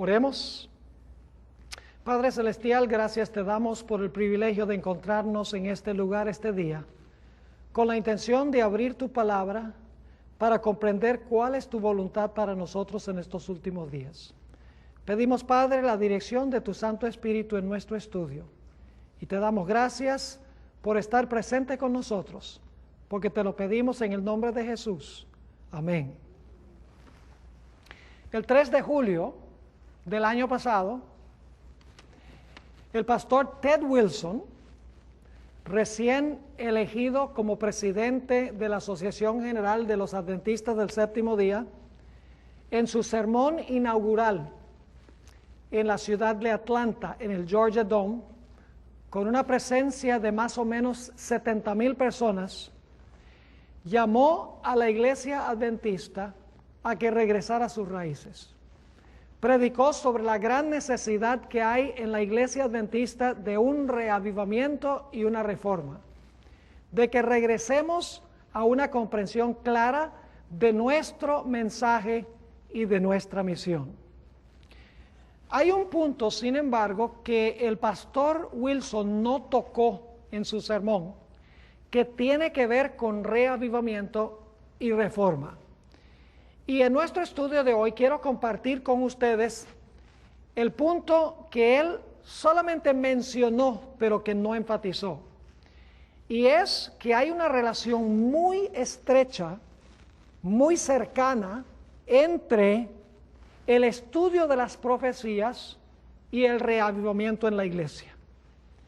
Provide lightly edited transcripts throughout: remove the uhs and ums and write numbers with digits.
Oremos. Padre Celestial, gracias te damos por el privilegio de encontrarnos en este lugar este día, con la intención de abrir tu palabra para comprender cuál es tu voluntad para nosotros en estos últimos días. Pedimos, Padre, la dirección de tu Santo Espíritu en nuestro estudio y te damos gracias por estar presente con nosotros, porque te lo pedimos en el nombre de Jesús. Amén. El 3 de julio del año pasado, el pastor Ted Wilson, recién elegido como presidente de la Asociación General de los Adventistas del Séptimo Día, en su sermón inaugural en la ciudad de Atlanta, en el Georgia Dome, con una presencia de más o menos 70,000 personas, llamó a la iglesia adventista a que regresara a sus raíces. Predicó sobre la gran necesidad que hay en la iglesia adventista de un reavivamiento y una reforma, de que regresemos a una comprensión clara de nuestro mensaje y de nuestra misión. Hay un punto, sin embargo, que el pastor Wilson no tocó en su sermón, que tiene que ver con reavivamiento y reforma. Y en nuestro estudio de hoy quiero compartir con ustedes el punto que él solamente mencionó, pero que no enfatizó. Y es que hay una relación muy estrecha, muy cercana, entre el estudio de las profecías y el reavivamiento en la iglesia.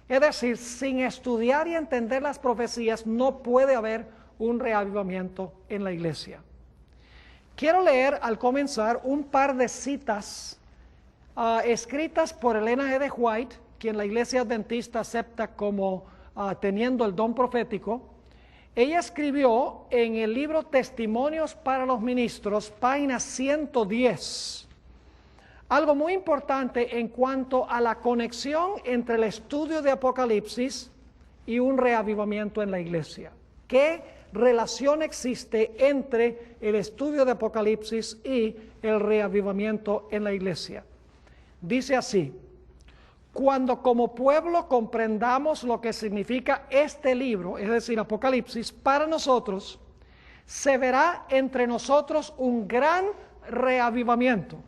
Es decir, sin estudiar y entender las profecías no puede haber un reavivamiento en la iglesia. Quiero leer al comenzar un par de citas escritas por Elena G. de White, quien la iglesia adventista acepta como teniendo el don profético. Ella escribió en el libro Testimonios para los Ministros, página 110, algo muy importante en cuanto a la conexión entre el estudio de Apocalipsis y un reavivamiento en la iglesia. ¿Qué relación existe entre el estudio de Apocalipsis y el reavivamiento en la iglesia? Dice así: cuando como pueblo comprendamos lo que significa este libro, es decir, Apocalipsis, para nosotros, se verá entre nosotros un gran reavivamiento.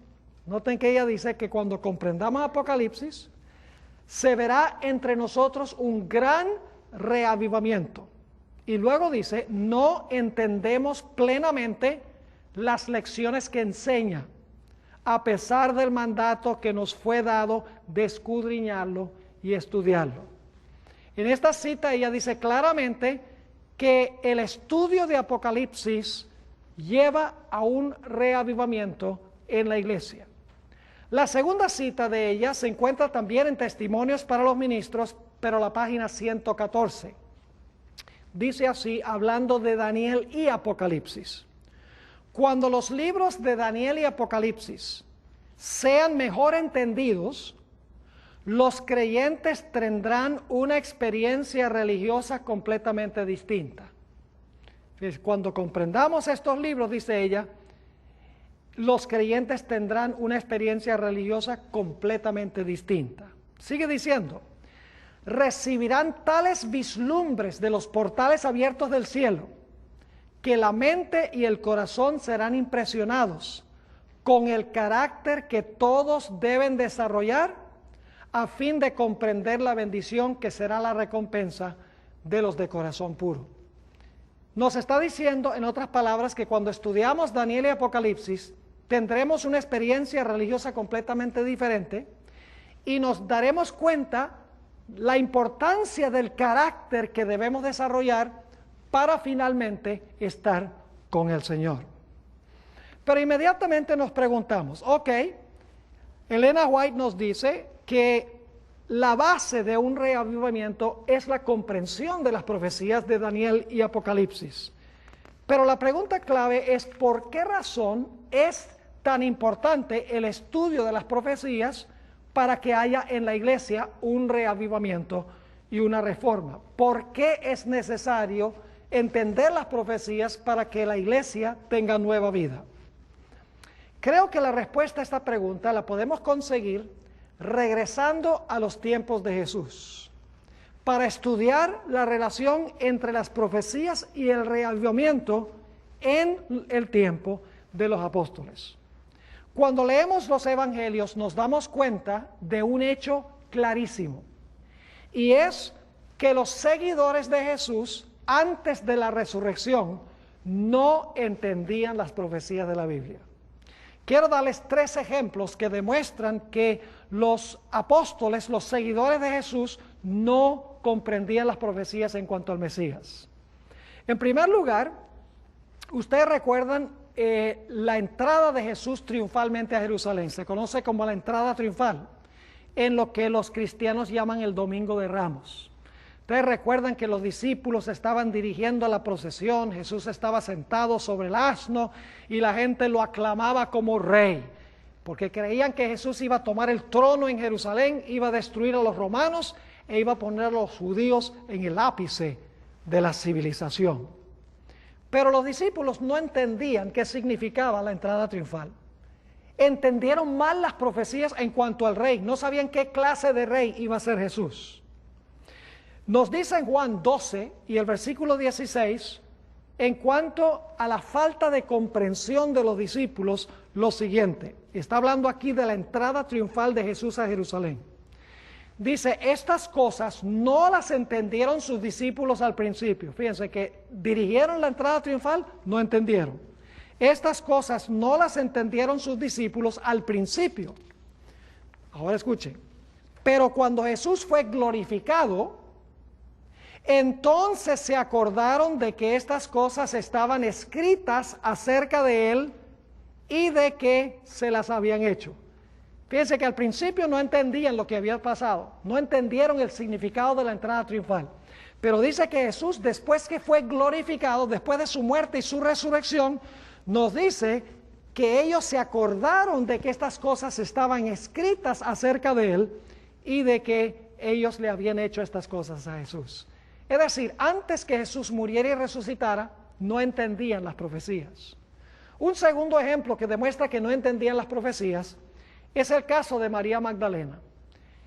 Noten que ella dice que cuando comprendamos Apocalipsis, se verá entre nosotros un gran reavivamiento. Y luego dice, no entendemos plenamente las lecciones que enseña, a pesar del mandato que nos fue dado de escudriñarlo y estudiarlo. En esta cita ella dice claramente que el estudio de Apocalipsis lleva a un reavivamiento en la iglesia. La segunda cita de ella se encuentra también en Testimonios para los Ministros, pero la página 114. Dice así, hablando de Daniel y Apocalipsis: cuando los libros de Daniel y Apocalipsis sean mejor entendidos, los creyentes tendrán una experiencia religiosa completamente distinta. Cuando comprendamos estos libros, dice ella, los creyentes tendrán una experiencia religiosa completamente distinta. Sigue diciendo, recibirán tales vislumbres de los portales abiertos del cielo, que la mente y el corazón serán impresionados con el carácter que todos deben desarrollar a fin de comprender la bendición que será la recompensa de los de corazón puro. Nos está diciendo, en otras palabras, que cuando estudiamos Daniel y Apocalipsis, tendremos una experiencia religiosa completamente diferente y nos daremos cuenta la importancia del carácter que debemos desarrollar para finalmente estar con el Señor. Pero inmediatamente nos preguntamos, ok, Elena White nos dice que la base de un reavivamiento es la comprensión de las profecías de Daniel y Apocalipsis. Pero la pregunta clave es, ¿por qué razón es tan importante el estudio de las profecías para que haya en la iglesia un reavivamiento y una reforma? ¿Por qué es necesario entender las profecías para que la iglesia tenga nueva vida? Creo que la respuesta a esta pregunta la podemos conseguir regresando a los tiempos de Jesús, para estudiar la relación entre las profecías y el reavivamiento en el tiempo de los apóstoles. Cuando leemos los evangelios nos damos cuenta de un hecho clarísimo, y es que los seguidores de Jesús antes de la resurrección no entendían las profecías de la Biblia. Quiero darles 3 ejemplos que demuestran que los apóstoles, los seguidores de Jesús, no comprendían las profecías en cuanto al Mesías. En primer lugar, ustedes recuerdan la entrada de Jesús triunfalmente a Jerusalén. Se conoce como la entrada triunfal, en lo que los cristianos llaman el Domingo de Ramos. Ustedes recuerdan que los discípulos estaban dirigiendo a la procesión, Jesús estaba sentado sobre el asno y la gente lo aclamaba como rey, porque creían que Jesús iba a tomar el trono en Jerusalén, iba a destruir a los romanos e iba a poner a los judíos en el ápice de la civilización. Pero los discípulos no entendían qué significaba la entrada triunfal. Entendieron mal las profecías en cuanto al rey, no sabían qué clase de rey iba a ser Jesús. Nos dice en Juan 12 y el versículo 16, en cuanto a la falta de comprensión de los discípulos, lo siguiente. Está hablando aquí de la entrada triunfal de Jesús a Jerusalén. Dice, estas cosas no las entendieron sus discípulos al principio. Fíjense que dirigieron la entrada triunfal, no entendieron. Estas cosas no las entendieron sus discípulos al principio. Ahora escuchen. Pero cuando Jesús fue glorificado, entonces se acordaron de que estas cosas estaban escritas acerca de él y de que se las habían hecho. Fíjense que al principio no entendían lo que había pasado, no entendieron el significado de la entrada triunfal. Pero dice que Jesús, después que fue glorificado, después de su muerte y su resurrección, nos dice que ellos se acordaron de que estas cosas estaban escritas acerca de él y de que ellos le habían hecho estas cosas a Jesús. Es decir, antes que Jesús muriera y resucitara, no entendían las profecías. Un segundo ejemplo que demuestra que no entendían las profecías es el caso de María Magdalena.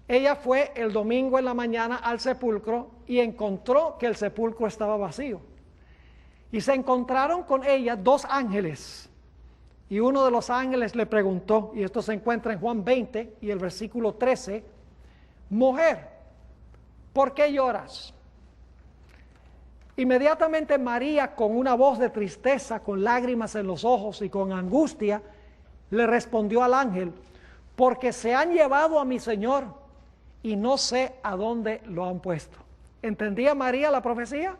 Ella fue el domingo en la mañana al sepulcro y encontró que el sepulcro estaba vacío. Y se encontraron con ella 2 ángeles. Y uno de los ángeles le preguntó, y esto se encuentra en Juan 20 y el versículo 13, mujer, ¿por qué lloras? Inmediatamente María, con una voz de tristeza, con lágrimas en los ojos y con angustia, le respondió al ángel, porque se han llevado a mi Señor y no sé a dónde lo han puesto. ¿Entendía María la profecía?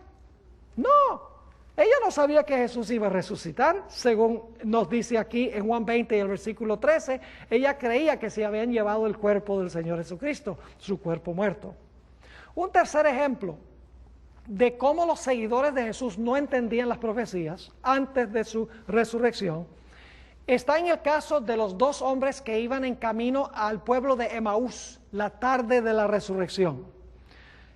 No, ella no sabía que Jesús iba a resucitar, según nos dice aquí en Juan 20 y el versículo 13, ella creía que se habían llevado el cuerpo del Señor Jesucristo, su cuerpo muerto. Un tercer ejemplo de cómo los seguidores de Jesús no entendían las profecías antes de su resurrección, está en el caso de los 2 hombres que iban en camino al pueblo de Emaús la tarde de la resurrección.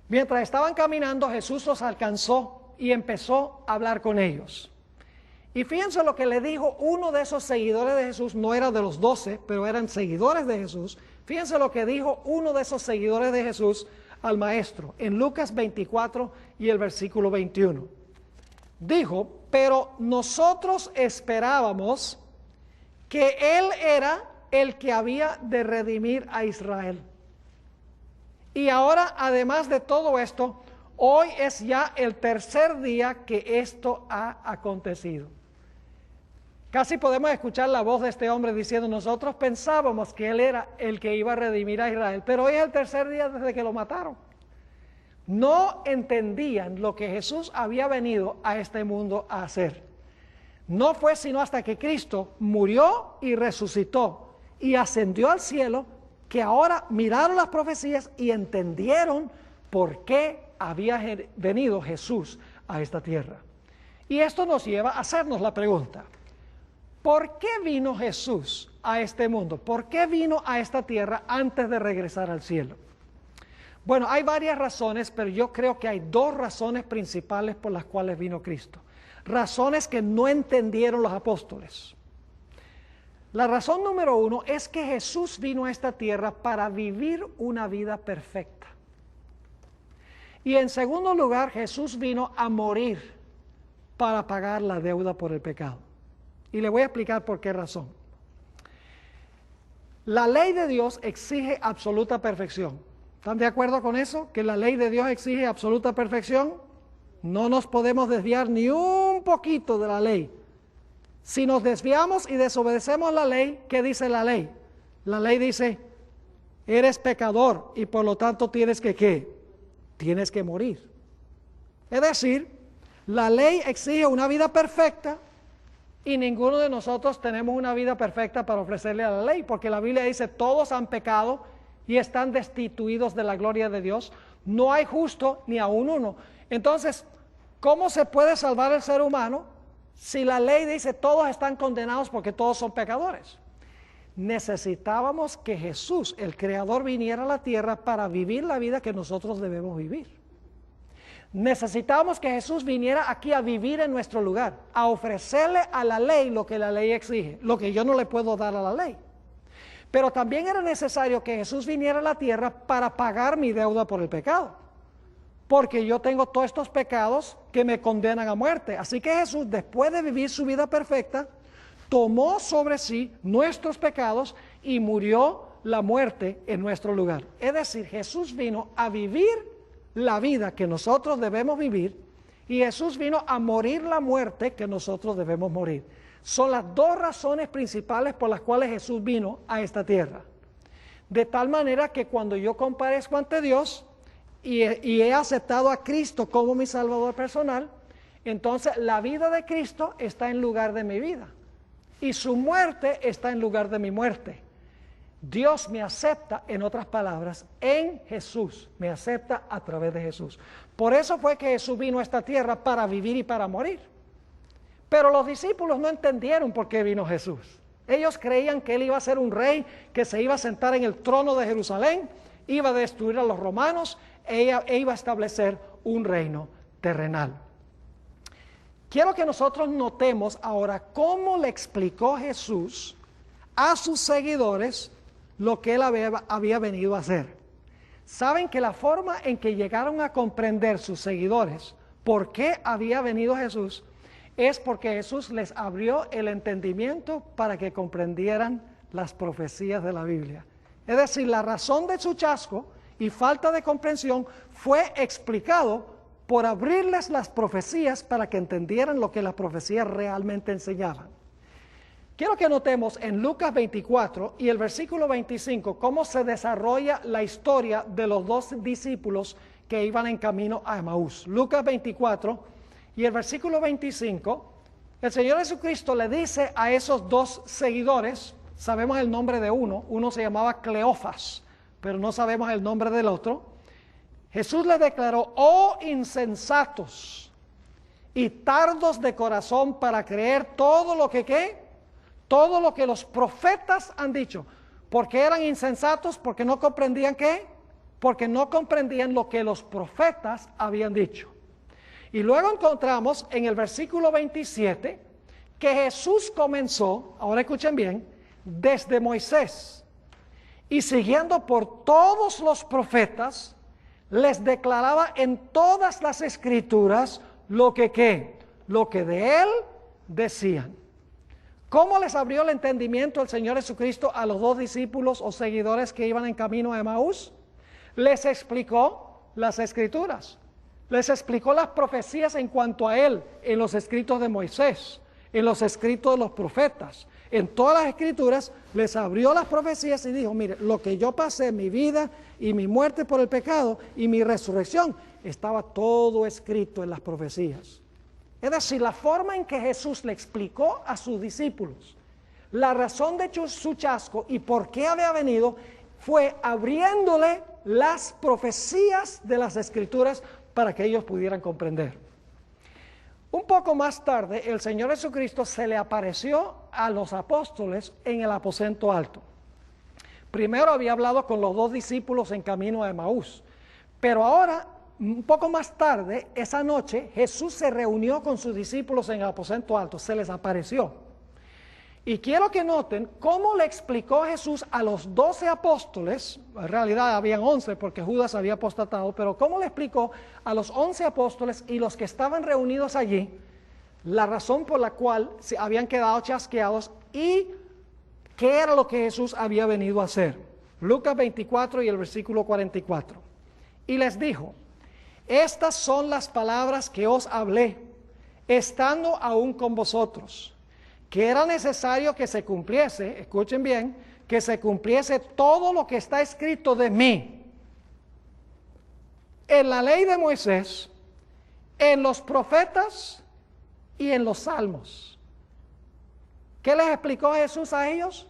Mientras estaban caminando, Jesús los alcanzó y empezó a hablar con ellos. Y fíjense lo que le dijo uno de esos seguidores de Jesús, no era de los 12, pero eran seguidores de Jesús. Fíjense lo que dijo uno de esos seguidores de Jesús al maestro, en Lucas 24 y el versículo 21. Dijo, pero nosotros esperábamos que Él era el que había de redimir a Israel. Y ahora, además de todo esto, hoy es ya el 3er día que esto ha acontecido. Casi podemos escuchar la voz de este hombre diciendo, nosotros pensábamos que Él era el que iba a redimir a Israel, pero hoy es el 3er día desde que lo mataron. No entendían lo que Jesús había venido a este mundo a hacer. No fue sino hasta que Cristo murió y resucitó y ascendió al cielo que ahora miraron las profecías y entendieron por qué había venido Jesús a esta tierra. Y esto nos lleva a hacernos la pregunta, ¿por qué vino Jesús a este mundo? ¿Por qué vino a esta tierra antes de regresar al cielo? Bueno, hay varias razones, pero yo creo que hay 2 razones principales por las cuales vino Cristo. Razones que no entendieron los apóstoles. La razón número uno es que Jesús vino a esta tierra para vivir una vida perfecta. Y en segundo lugar, Jesús vino a morir para pagar la deuda por el pecado. Y le voy a explicar por qué razón. La ley de Dios exige absoluta perfección. ¿Están de acuerdo con eso? Que la ley de Dios exige absoluta perfección. No nos podemos desviar ni un poquito de la ley. Si nos desviamos y desobedecemos la ley, ¿qué dice la ley? La ley dice, eres pecador y por lo tanto tienes que ¿qué? Tienes que morir. Es decir, la ley exige una vida perfecta y ninguno de nosotros tenemos una vida perfecta para ofrecerle a la ley, porque la Biblia dice, todos han pecado y están destituidos de la gloria de Dios. No hay justo ni aun uno. Entonces, ¿cómo se puede salvar el ser humano si la ley dice todos están condenados porque todos son pecadores? Necesitábamos que Jesús, el Creador, viniera a la tierra para vivir la vida que nosotros debemos vivir. Necesitábamos que Jesús viniera aquí a vivir en nuestro lugar, a ofrecerle a la ley lo que la ley exige, lo que yo no le puedo dar a la ley. Pero también era necesario que Jesús viniera a la tierra para pagar mi deuda por el pecado, porque yo tengo todos estos pecados que me condenan a muerte. Así que Jesús, después de vivir su vida perfecta, tomó sobre sí nuestros pecados y murió la muerte en nuestro lugar. Es decir, Jesús vino a vivir la vida que nosotros debemos vivir y Jesús vino a morir la muerte que nosotros debemos morir. Son las dos razones principales por las cuales Jesús vino a esta tierra. De tal manera que cuando yo comparezco ante Dios y he aceptado a Cristo como mi Salvador personal, entonces la vida de Cristo está en lugar de mi vida y su muerte está en lugar de mi muerte. Dios me acepta, en otras palabras, en Jesús, me acepta a través de Jesús. Por eso fue que Jesús vino a esta tierra para vivir y para morir. Pero los discípulos no entendieron por qué vino Jesús. Ellos creían que Él iba a ser un rey, que se iba a sentar en el trono de Jerusalén, iba a destruir a los romanos e iba a establecer un reino terrenal. Quiero que nosotros notemos ahora cómo le explicó Jesús a sus seguidores lo que Él había venido a hacer. Saben que la forma en que llegaron a comprender sus seguidores por qué había venido Jesús es porque Jesús les abrió el entendimiento para que comprendieran las profecías de la Biblia. Es decir, la razón de su chasco y falta de comprensión fue explicado por abrirles las profecías para que entendieran lo que las profecías realmente enseñaban. Quiero que notemos en Lucas 24 y el versículo 25 cómo se desarrolla la historia de los dos discípulos que iban en camino a Emaús. Lucas 24 y el versículo 25, el Señor Jesucristo le dice a esos dos seguidores, sabemos el nombre de uno se llamaba Cleofas, pero no sabemos el nombre del otro. Jesús les declaró, oh insensatos y tardos de corazón para creer todo lo que ¿qué? Todo lo que los profetas han dicho. ¿Por qué eran insensatos? Porque no comprendían ¿qué? Porque no comprendían lo que los profetas habían dicho. Y luego encontramos en el versículo 27 que Jesús comenzó, ahora escuchen bien, desde Moisés y siguiendo por todos los profetas, les declaraba en todas las escrituras lo que ¿qué? Lo que de Él decían. ¿Cómo les abrió el entendimiento el Señor Jesucristo a los dos discípulos o seguidores que iban en camino a Emaús? Les explicó las escrituras, les explicó las profecías en cuanto a Él, en los escritos de Moisés, en los escritos de los profetas, en todas las escrituras les abrió las profecías y dijo, mire, lo que yo pasé, mi vida y mi muerte por el pecado y mi resurrección, estaba todo escrito en las profecías. Es decir, la forma en que Jesús le explicó a sus discípulos la razón de su chasco y por qué había venido fue abriéndole las profecías de las Escrituras para que ellos pudieran comprender. Un poco más tarde, el Señor Jesucristo se le apareció a los apóstoles en el aposento alto. Primero había hablado con los dos discípulos en camino a Emaús, pero ahora, un poco más tarde, esa noche, Jesús se reunió con sus discípulos en el aposento alto, se les apareció. Y quiero que noten cómo le explicó Jesús a los 12 apóstoles, en realidad habían 11 porque Judas había apostatado, pero cómo le explicó a los 11 apóstoles y los que estaban reunidos allí la razón por la cual se habían quedado chasqueados y qué era lo que Jesús había venido a hacer. Lucas 24 y el versículo 44. Y les dijo: estas son las palabras que os hablé, estando aún con vosotros, que era necesario que se cumpliese, escuchen bien, que se cumpliese todo lo que está escrito de mí en la ley de Moisés, en los profetas y en los salmos. ¿Qué les explicó Jesús a ellos?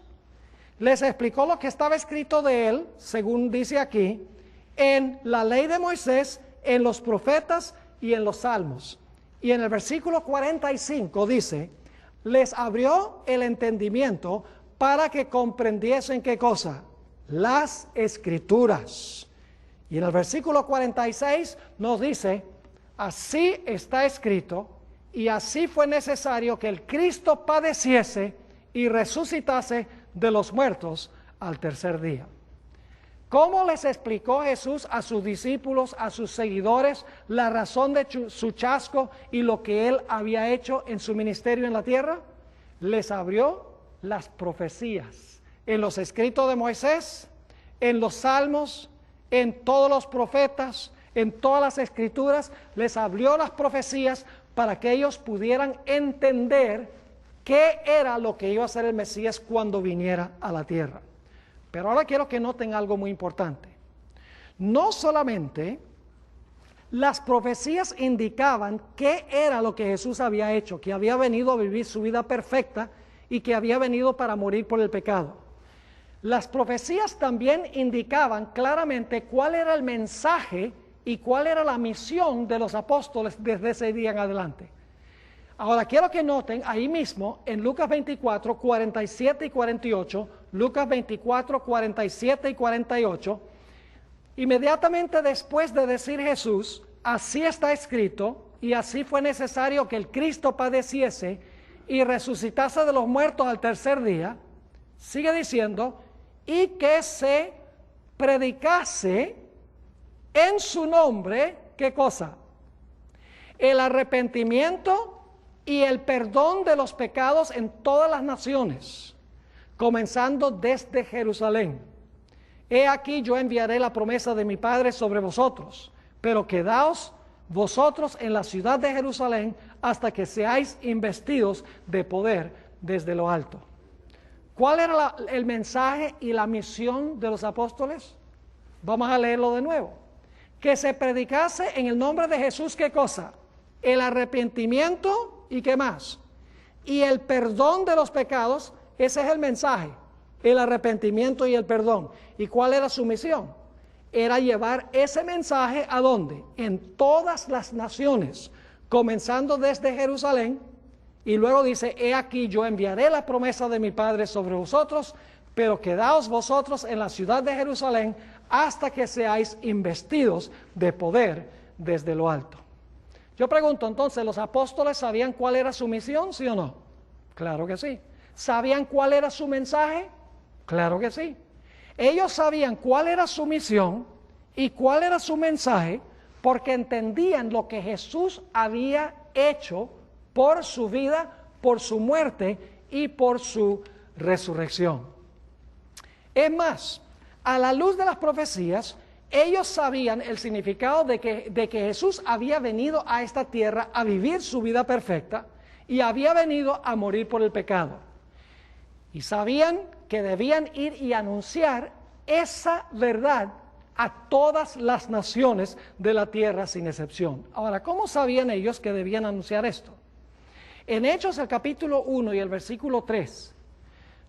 Les explicó lo que estaba escrito de él, según dice aquí, en la ley de Moisés, en los profetas y en los salmos. Y en el versículo 45 dice: les abrió el entendimiento para que comprendiesen ¿qué cosa? Las escrituras. Y en el versículo 46 nos dice: así está escrito, y así fue necesario que el Cristo padeciese y resucitase de los muertos al tercer día. ¿Cómo les explicó Jesús a sus discípulos, a sus seguidores, la razón de su chasco y lo que él había hecho en su ministerio en la tierra? Les abrió las profecías en los escritos de Moisés, en los salmos, en todos los profetas, en todas las escrituras. Les abrió las profecías para que ellos pudieran entender qué era lo que iba a hacer el Mesías cuando viniera a la tierra. Pero ahora quiero que noten algo muy importante. No solamente las profecías indicaban qué era lo que Jesús había hecho, que había venido a vivir su vida perfecta y que había venido para morir por el pecado. Las profecías también indicaban claramente cuál era el mensaje y cuál era la misión de los apóstoles desde ese día en adelante. Ahora quiero que noten ahí mismo en Lucas 24, 47 y 48, Lucas 24, 47 y 48, inmediatamente después de decir Jesús: así está escrito, y así fue necesario que el Cristo padeciese y resucitase de los muertos al tercer día, sigue diciendo, y que se predicase en su nombre, ¿qué cosa? El arrepentimiento y el perdón de los pecados en todas las naciones, comenzando desde Jerusalén. He aquí yo enviaré la promesa de mi Padre sobre vosotros, pero quedaos vosotros en la ciudad de Jerusalén hasta que seáis investidos de poder desde lo alto. ¿Cuál era el mensaje y la misión de los apóstoles? Vamos a leerlo de nuevo. Que se predicase en el nombre de Jesús, ¿qué cosa? El arrepentimiento y ¿qué más? Y el perdón de los pecados. Ese es el mensaje, el arrepentimiento y el perdón. ¿Y cuál era su misión? Era llevar ese mensaje ¿a dónde? En todas las naciones, comenzando desde Jerusalén, y luego dice: he aquí yo enviaré la promesa de mi Padre sobre vosotros, pero quedaos vosotros en la ciudad de Jerusalén hasta que seáis investidos de poder desde lo alto. Yo pregunto entonces, ¿los apóstoles sabían cuál era su misión, sí o no? Claro que sí. ¿Sabían cuál era su mensaje? Claro que sí. Ellos sabían cuál era su misión y cuál era su mensaje porque entendían lo que Jesús había hecho por su vida, por su muerte y por su resurrección. Es más, a la luz de las profecías, ellos sabían el significado de que Jesús había venido a esta tierra a vivir su vida perfecta y había venido a morir por el pecado. Y sabían que debían ir y anunciar esa verdad a todas las naciones de la tierra sin excepción. Ahora, ¿cómo sabían ellos que debían anunciar esto? En Hechos el capítulo 1 y el versículo 3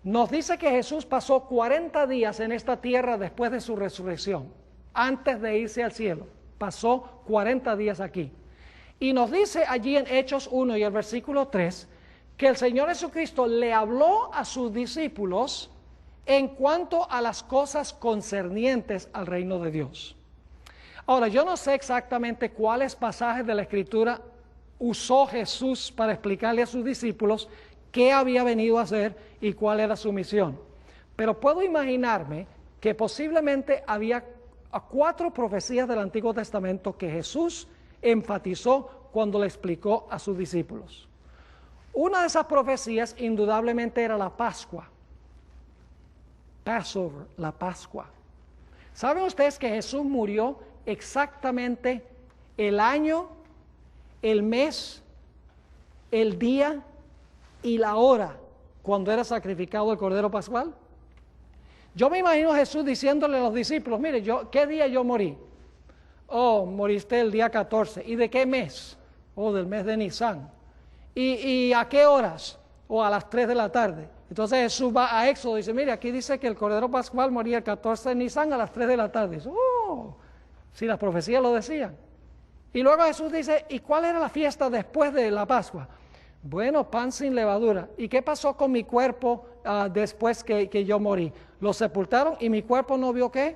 nos dice que Jesús pasó 40 días en esta tierra después de su resurrección, antes de irse al cielo. Pasó 40 días aquí. Y nos dice allí en Hechos 1 y el versículo 3 que el Señor Jesucristo le habló a sus discípulos en cuanto a las cosas concernientes al reino de Dios. Ahora, yo no sé exactamente cuáles pasajes de la Escritura usó Jesús para explicarle a sus discípulos qué había venido a hacer y cuál era su misión. Pero puedo imaginarme que posiblemente había 4 profecías del Antiguo Testamento que Jesús enfatizó cuando le explicó a sus discípulos. Una de esas profecías indudablemente era la Pascua. Passover, la Pascua. ¿Saben ustedes que Jesús murió exactamente el año, el mes, el día y la hora cuando era sacrificado el Cordero Pascual? Yo me imagino a Jesús diciéndole a los discípulos, mire, ¿qué día yo morí? Oh, moriste el día 14. ¿Y de qué mes? Oh, del mes de Nisan. ¿Y a qué horas? O a las 3 de la tarde. Entonces Jesús va a Éxodo y dice, mire, aquí dice que el Cordero Pascual moría el 14 de Nisan a las 3 de la tarde. Dice, oh, si las profecías lo decían. Y luego Jesús dice, ¿y cuál era la fiesta después de la Pascua? Bueno, pan sin levadura. ¿Y qué pasó con mi cuerpo después que yo morí? Lo sepultaron y mi cuerpo no vio ¿qué?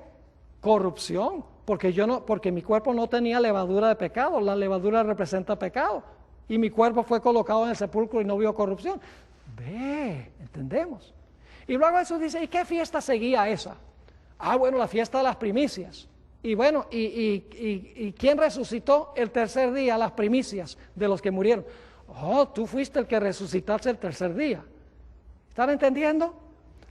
Corrupción, porque mi cuerpo no tenía levadura de pecado. La levadura representa pecado. Y mi cuerpo fue colocado en el sepulcro y no vio corrupción. Entendemos. Y luego Jesús dice, ¿y qué fiesta seguía esa? Bueno, la fiesta de las primicias. Y bueno, ¿y quién resucitó el tercer día las primicias de los que murieron? Oh, tú fuiste el que resucitaste el tercer día. ¿Están entendiendo?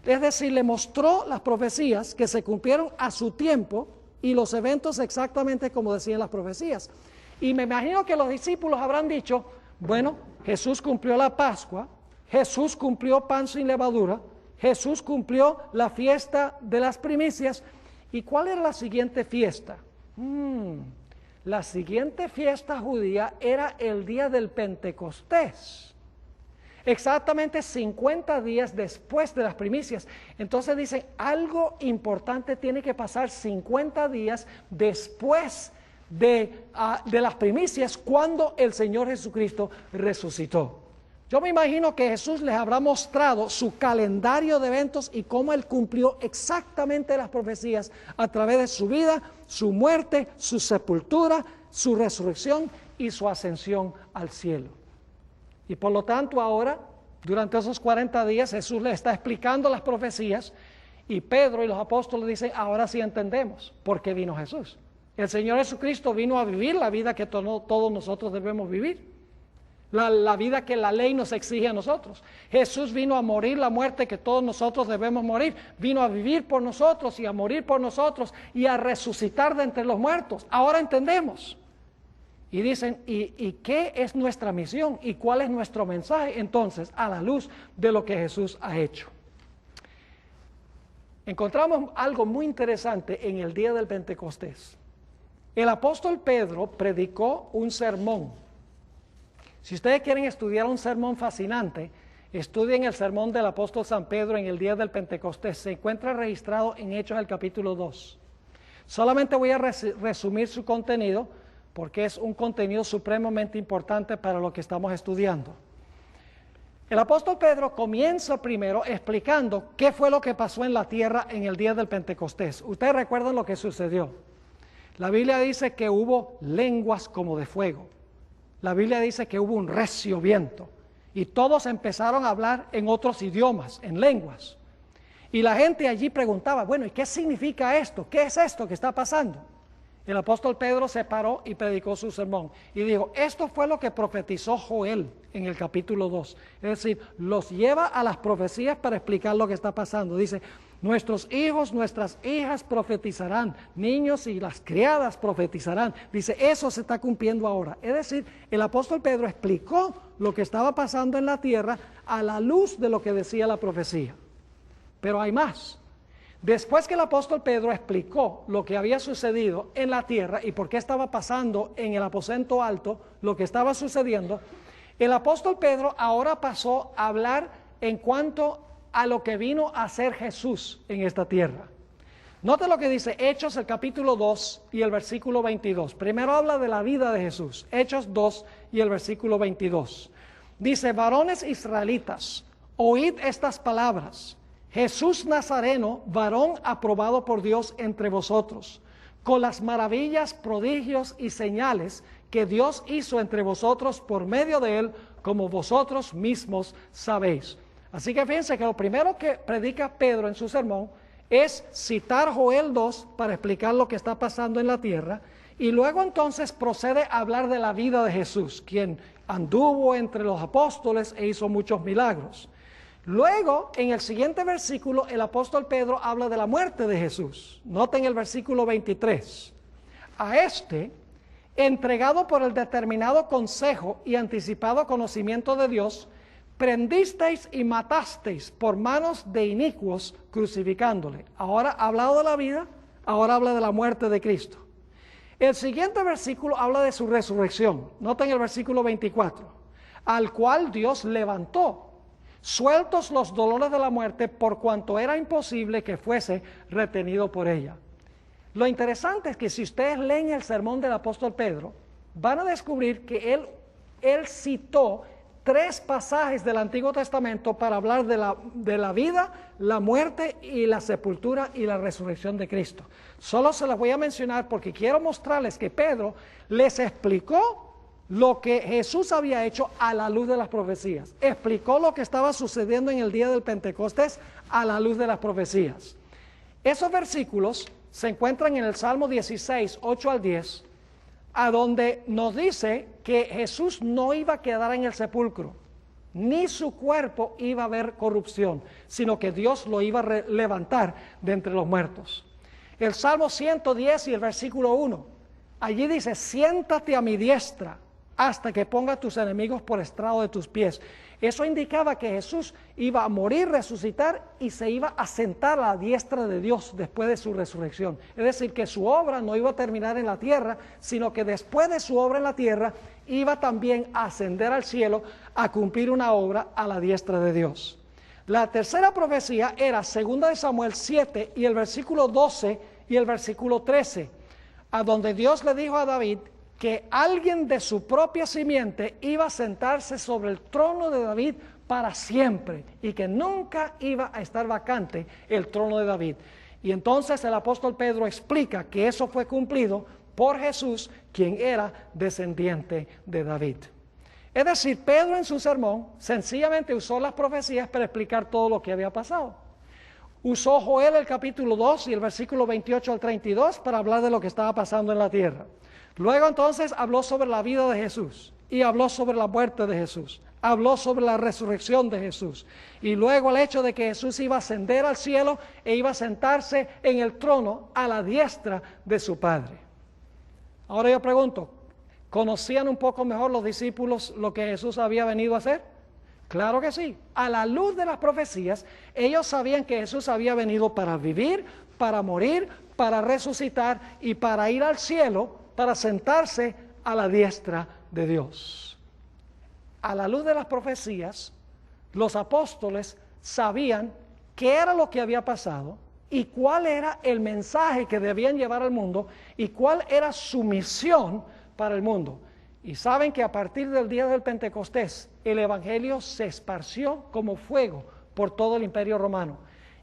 Es decir, le mostró las profecías que se cumplieron a su tiempo y los eventos exactamente como decían las profecías. Y me imagino que los discípulos habrán dicho, bueno, Jesús cumplió la Pascua, Jesús cumplió pan sin levadura, Jesús cumplió la fiesta de las primicias. ¿Y cuál era la siguiente fiesta? La siguiente fiesta judía era el día del Pentecostés. Exactamente 50 días después de las primicias. Entonces dicen, algo importante tiene que pasar 50 días después de las primicias, cuando el Señor Jesucristo resucitó. Yo me imagino que Jesús les habrá mostrado su calendario de eventos y cómo Él cumplió exactamente las profecías a través de su vida, su muerte, su sepultura, su resurrección y su ascensión al cielo. Y por lo tanto ahora, durante esos 40 días, Jesús le está explicando las profecías y Pedro y los apóstoles dicen, ahora sí entendemos por qué vino Jesús. El Señor Jesucristo vino a vivir la vida que todos nosotros debemos vivir. La vida que la ley nos exige a nosotros. Jesús vino a morir la muerte que todos nosotros debemos morir. Vino a vivir por nosotros y a morir por nosotros y a resucitar de entre los muertos. Ahora entendemos. Y dicen, ¿y qué es nuestra misión? ¿Y cuál es nuestro mensaje? Entonces, a la luz de lo que Jesús ha hecho. Encontramos algo muy interesante en el día del Pentecostés. El apóstol Pedro predicó un sermón. Si ustedes quieren estudiar un sermón fascinante, estudien el sermón del apóstol San Pedro en el día del Pentecostés. Se encuentra registrado en Hechos del capítulo 2. Solamente voy a resumir su contenido, porque es un contenido supremamente importante para lo que estamos estudiando. El apóstol Pedro comienza primero explicando qué fue lo que pasó en la tierra en el día del Pentecostés. Ustedes recuerdan lo que sucedió. La Biblia dice que hubo lenguas como de fuego. La Biblia dice que hubo un recio viento y todos empezaron a hablar en otros idiomas, en lenguas. Y la gente allí preguntaba, bueno, ¿y qué significa esto? ¿Qué es esto que está pasando? El apóstol Pedro se paró y predicó su sermón y dijo, esto fue lo que profetizó Joel en el capítulo 2. Es decir, los lleva a las profecías para explicar lo que está pasando. Dice, nuestros hijos, nuestras hijas profetizarán, niños y las criadas profetizarán. Dice, eso se está cumpliendo ahora. Es decir, el apóstol Pedro explicó lo que estaba pasando en la tierra a la luz de lo que decía la profecía. Pero hay más. Después que el apóstol Pedro explicó lo que había sucedido en la tierra y por qué estaba pasando en el aposento alto, lo que estaba sucediendo, el apóstol Pedro ahora pasó a hablar en cuanto a lo que vino a hacer Jesús en esta tierra. Note lo que dice Hechos, el capítulo 2 y el versículo 22. Primero habla de la vida de Jesús, Hechos 2 y el versículo 22. Dice, varones israelitas, oíd estas palabras. Jesús Nazareno, varón aprobado por Dios entre vosotros, con las maravillas, prodigios y señales que Dios hizo entre vosotros por medio de él, como vosotros mismos sabéis. Así que fíjense que lo primero que predica Pedro en su sermón es citar Joel 2 para explicar lo que está pasando en la tierra, y luego entonces procede a hablar de la vida de Jesús, quien anduvo entre los apóstoles e hizo muchos milagros. Luego, en el siguiente versículo, el apóstol Pedro habla de la muerte de Jesús. Noten el versículo 23. A este, entregado por el determinado consejo y anticipado conocimiento de Dios, prendisteis y matasteis por manos de inicuos, crucificándole. Ahora ha hablado de la vida, ahora habla de la muerte de Cristo. El siguiente versículo habla de su resurrección. Noten el versículo 24. Al cual Dios levantó, sueltos los dolores de la muerte, por cuanto era imposible que fuese retenido por ella. Lo interesante es que si ustedes leen el sermón del apóstol Pedro, van a descubrir que él citó 3 pasajes del Antiguo Testamento para hablar de la vida, la muerte y la sepultura y la resurrección de Cristo. Solo se las voy a mencionar porque quiero mostrarles que Pedro les explicó lo que Jesús había hecho a la luz de las profecías. Explicó lo que estaba sucediendo en el día del Pentecostés a la luz de las profecías. Esos versículos se encuentran en el Salmo 16, 8 al 10, a donde nos dice que Jesús no iba a quedar en el sepulcro, ni su cuerpo iba a ver corrupción, sino que Dios lo iba a levantar de entre los muertos. El Salmo 110 y el versículo 1, allí dice: siéntate a mi diestra hasta que ponga tus enemigos por estrado de tus pies. Eso indicaba que Jesús iba a morir, resucitar y se iba a sentar a la diestra de Dios después de su resurrección. Es decir, que su obra no iba a terminar en la tierra, sino que después de su obra en la tierra iba también a ascender al cielo a cumplir una obra a la diestra de Dios. La tercera profecía era 2 Samuel 7 y el versículo 12 y el versículo 13, a donde Dios le dijo a David que alguien de su propia simiente iba a sentarse sobre el trono de David para siempre y que nunca iba a estar vacante el trono de David. Y entonces el apóstol Pedro explica que eso fue cumplido por Jesús, quien era descendiente de David. Es decir, Pedro en su sermón sencillamente usó las profecías para explicar todo lo que había pasado. Usó Joel el capítulo 2 y el versículo 28 al 32 para hablar de lo que estaba pasando en la tierra. Luego entonces habló sobre la vida de Jesús y habló sobre la muerte de Jesús, habló sobre la resurrección de Jesús y luego el hecho de que Jesús iba a ascender al cielo e iba a sentarse en el trono a la diestra de su Padre. Ahora yo pregunto, ¿conocían un poco mejor los discípulos lo que Jesús había venido a hacer? Claro que sí. A la luz de las profecías, ellos sabían que Jesús había venido para vivir, para morir, para resucitar y para ir al cielo, para sentarse a la diestra de Dios. A la luz de las profecías, los apóstoles sabían qué era lo que había pasado y cuál era el mensaje que debían llevar al mundo y cuál era su misión para el mundo. Y saben que a partir del día del Pentecostés, el evangelio se esparció como fuego por todo el Imperio Romano.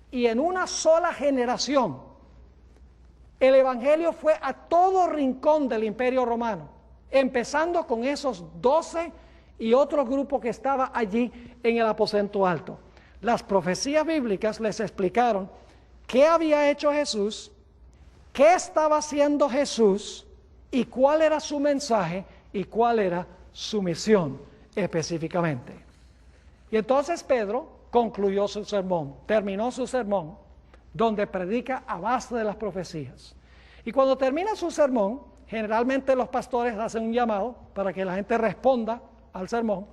Y en una sola generación, el evangelio fue a todo rincón del Imperio Romano, empezando con esos 12 y otro grupo que estaba allí en el aposento alto. Las profecías bíblicas les explicaron qué había hecho Jesús, qué estaba haciendo Jesús y cuál era su mensaje y cuál era su misión específicamente. Y entonces Pedro concluyó su sermón, terminó su sermón, donde predica a base de las profecías. Y cuando termina su sermón, generalmente los pastores hacen un llamado para que la gente responda al sermón,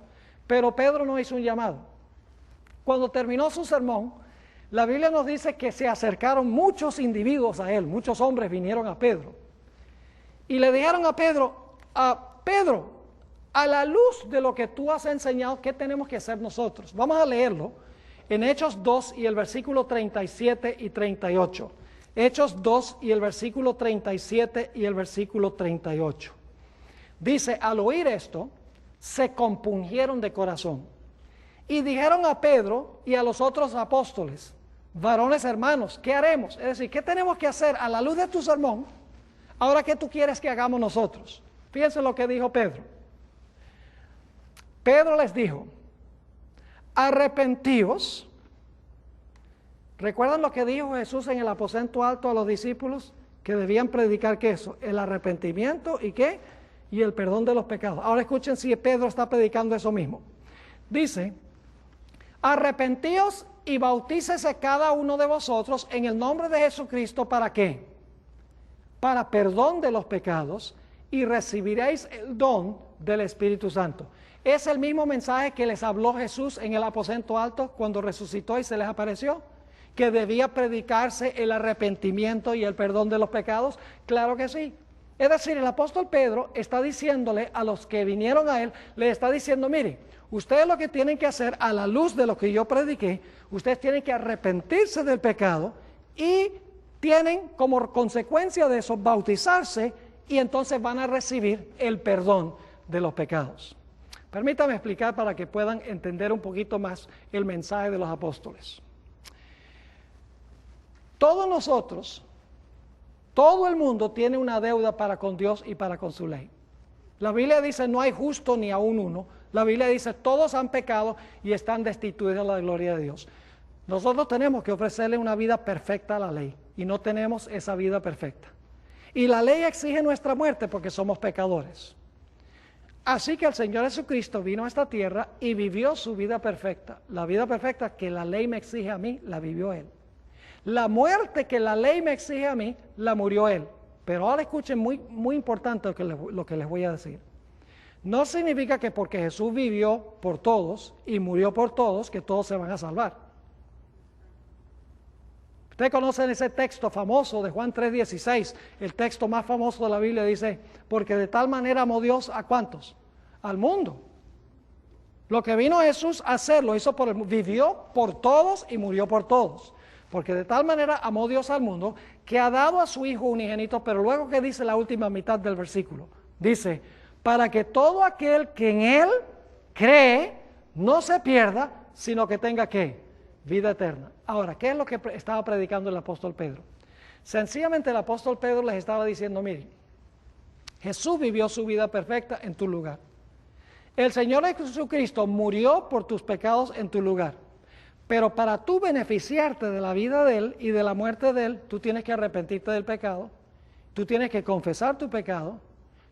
pero Pedro no hizo un llamado. Cuando terminó su sermón, la Biblia nos dice que se acercaron muchos individuos a él, muchos hombres vinieron a Pedro, y le dijeron a Pedro, a la luz de lo que tú has enseñado, ¿qué tenemos que hacer nosotros? Vamos a leerlo en Hechos 2 y el versículo 37 y 38. Hechos 2 y el versículo 37 y el versículo 38. Dice, al oír esto, se compungieron de corazón y dijeron a Pedro y a los otros apóstoles, varones hermanos, ¿qué haremos? Es decir, ¿qué tenemos que hacer a la luz de tu sermón? Ahora, ¿qué tú quieres que hagamos nosotros? Fíjense lo que dijo Pedro. Pedro les dijo, arrepentíos. ¿Recuerdan lo que dijo Jesús en el aposento alto a los discípulos? Que debían predicar ¿qué es eso? El arrepentimiento y ¿qué? Y el perdón de los pecados. Ahora escuchen si Pedro está predicando eso mismo. Dice, arrepentíos y bautícese cada uno de vosotros en el nombre de Jesucristo, ¿para qué? Para perdón de los pecados, y recibiréis el don del Espíritu Santo. Es el mismo mensaje que les habló Jesús en el aposento alto cuando resucitó y se les apareció, que debía predicarse el arrepentimiento y el perdón de los pecados. Claro que sí. Es decir, el apóstol Pedro está diciéndole a los que vinieron a él, le está diciendo, mire, ustedes lo que tienen que hacer a la luz de lo que yo prediqué, ustedes tienen que arrepentirse del pecado y tienen como consecuencia de eso bautizarse, y entonces van a recibir el perdón de los pecados. Permítame explicar para que puedan entender un poquito más el mensaje de los apóstoles. Todos nosotros, todo el mundo tiene una deuda para con Dios y para con su ley. La Biblia dice no hay justo ni aún uno. La Biblia dice todos han pecado y están destituidos de la gloria de Dios. Nosotros tenemos que ofrecerle una vida perfecta a la ley y no tenemos esa vida perfecta. Y la ley exige nuestra muerte porque somos pecadores. Así que el Señor Jesucristo vino a esta tierra y vivió su vida perfecta. La vida perfecta que la ley me exige a mí, la vivió Él. La muerte que la ley me exige a mí, la murió Él. Pero ahora escuchen muy importante lo que les voy a decir. No significa que porque Jesús vivió por todos y murió por todos, que todos se van a salvar. Ustedes conocen ese texto famoso de Juan 3:16, el texto más famoso de la Biblia, dice, porque de tal manera amó Dios ¿a cuántos? Al mundo. Lo que vino Jesús a hacer, lo hizo por el mundo, vivió por todos y murió por todos. Porque de tal manera amó Dios al mundo, que ha dado a su Hijo unigénito, pero luego que dice la última mitad del versículo, dice, para que todo aquel que en Él cree, no se pierda, sino que tenga ¿qué? Vida eterna. Ahora, ¿qué es lo que estaba predicando el apóstol Pedro? Sencillamente el apóstol Pedro les estaba diciendo, miren, Jesús vivió su vida perfecta en tu lugar. El Señor Jesucristo murió por tus pecados en tu lugar. Pero para tú beneficiarte de la vida de Él y de la muerte de Él, tú tienes que arrepentirte del pecado, tú tienes que confesar tu pecado,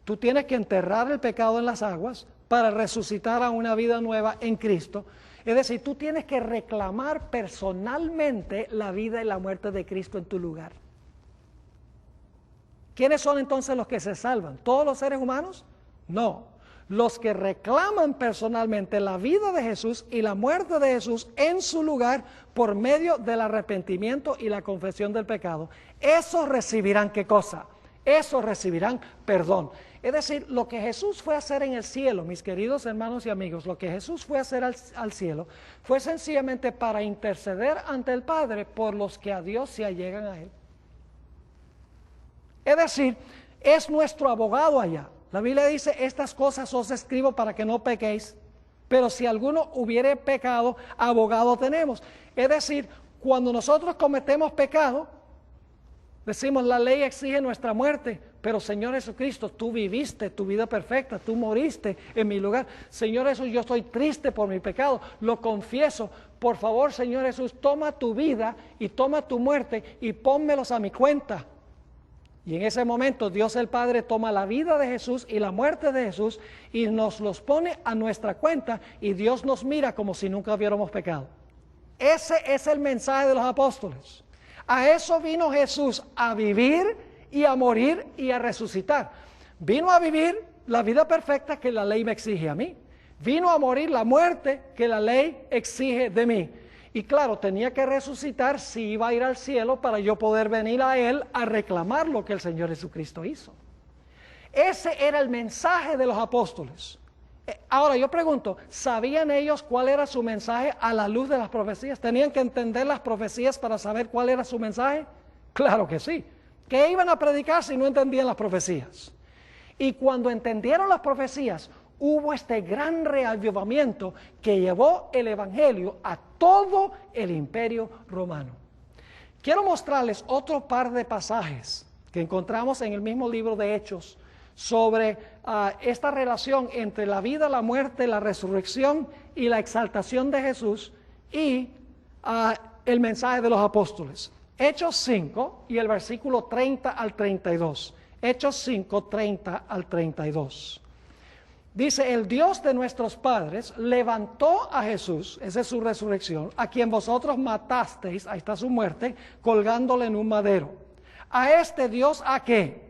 tú tienes que enterrar el pecado en las aguas para resucitar a una vida nueva en Cristo. Es decir, tú tienes que reclamar personalmente la vida y la muerte de Cristo en tu lugar. ¿Quiénes son entonces los que se salvan? ¿Todos los seres humanos? No. Los que reclaman personalmente la vida de Jesús y la muerte de Jesús en su lugar por medio del arrepentimiento y la confesión del pecado, esos recibirán ¿qué cosa? Esos recibirán perdón. Es decir, lo que Jesús fue a hacer en el cielo, mis queridos hermanos y amigos, lo que Jesús fue a hacer al cielo fue sencillamente para interceder ante el Padre por los que a Dios se allegan a Él. Es decir, es nuestro abogado allá. La Biblia dice, estas cosas os escribo para que no pequéis, pero si alguno hubiere pecado, abogado tenemos. Es decir, cuando nosotros cometemos pecado, decimos la ley exige nuestra muerte, pero Señor Jesucristo, tú viviste tu vida perfecta, tú moriste en mi lugar. Señor Jesús, yo estoy triste por mi pecado, lo confieso. Por favor, Señor Jesús, toma tu vida y toma tu muerte y pónmelos a mi cuenta. Y en ese momento Dios el Padre toma la vida de Jesús y la muerte de Jesús y nos los pone a nuestra cuenta y Dios nos mira como si nunca hubiéramos pecado. Ese es el mensaje de los apóstoles. A eso vino Jesús, a vivir y a morir y a resucitar. Vino a vivir la vida perfecta que la ley me exige a mí. Vino a morir la muerte que la ley exige de mí. Y claro, tenía que resucitar si iba a ir al cielo para yo poder venir a Él a reclamar lo que el Señor Jesucristo hizo. Ese era el mensaje de los apóstoles. Ahora yo pregunto, ¿sabían ellos cuál era su mensaje a la luz de las profecías? ¿Tenían que entender las profecías para saber cuál era su mensaje? Claro que sí. ¿Qué iban a predicar si no entendían las profecías? Y cuando entendieron las profecías, hubo este gran reavivamiento que llevó el Evangelio a todo el Imperio Romano. Quiero mostrarles otro par de pasajes que encontramos en el mismo libro de Hechos sobre esta relación entre la vida, la muerte, la resurrección y la exaltación de Jesús y el mensaje de los apóstoles. Hechos 5 y el versículo 30 al 32. Hechos 5, 30 al 32. Dice, el Dios de nuestros padres levantó a Jesús, esa es su resurrección, a quien vosotros matasteis, ahí está su muerte, colgándole en un madero. A este Dios, ¿a qué?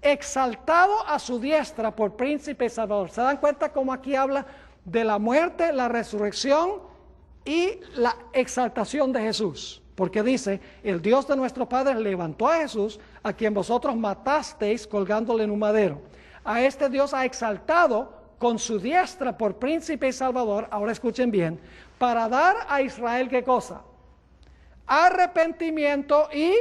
Exaltado a su diestra por príncipe y salvador. ¿Se dan cuenta cómo aquí habla de la muerte, la resurrección y la exaltación de Jesús? Porque dice, el Dios de nuestros padres levantó a Jesús, a quien vosotros matasteis colgándole en un madero. A este Dios ha exaltado con su diestra por príncipe y salvador, ahora escuchen bien, para dar a Israel, ¿qué cosa? Arrepentimiento y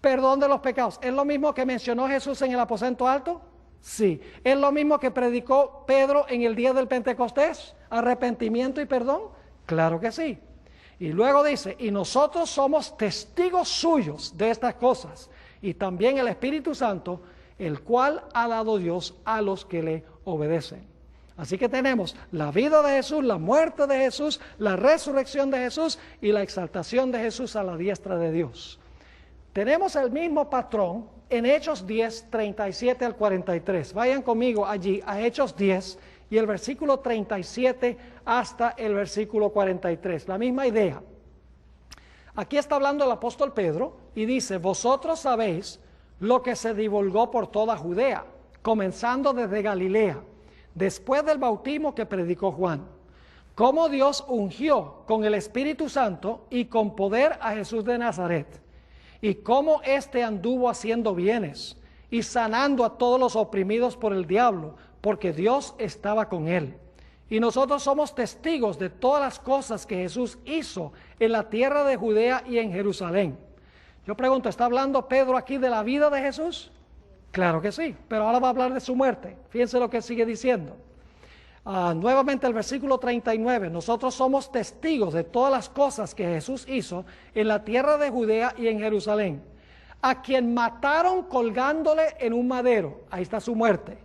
perdón de los pecados. ¿Es lo mismo que mencionó Jesús en el aposento alto? Sí. ¿Es lo mismo que predicó Pedro en el día del Pentecostés? ¿Arrepentimiento y perdón? Claro que sí. Y luego dice, y nosotros somos testigos suyos de estas cosas, y también el Espíritu Santo, el cual ha dado Dios a los que le obedecen. Así que tenemos la vida de Jesús, la muerte de Jesús, la resurrección de Jesús y la exaltación de Jesús a la diestra de Dios. Tenemos el mismo patrón en Hechos 10, 37 al 43. Vayan conmigo allí a Hechos 10 y el versículo 37 hasta el versículo 43. La misma idea. Aquí está hablando el apóstol Pedro y dice, vosotros sabéis lo que se divulgó por toda Judea, comenzando desde Galilea, después del bautismo que predicó Juan, cómo Dios ungió con el Espíritu Santo y con poder a Jesús de Nazaret, y cómo éste anduvo haciendo bienes y sanando a todos los oprimidos por el diablo, porque Dios estaba con él. Y nosotros somos testigos de todas las cosas que Jesús hizo en la tierra de Judea y en Jerusalén. Yo pregunto, ¿está hablando Pedro aquí de la vida de Jesús? Claro que sí, pero ahora va a hablar de su muerte. Fíjense lo que sigue diciendo. Nuevamente el versículo 39, nosotros somos testigos de todas las cosas que Jesús hizo en la tierra de Judea y en Jerusalén, a quien mataron colgándole en un madero. Ahí está su muerte.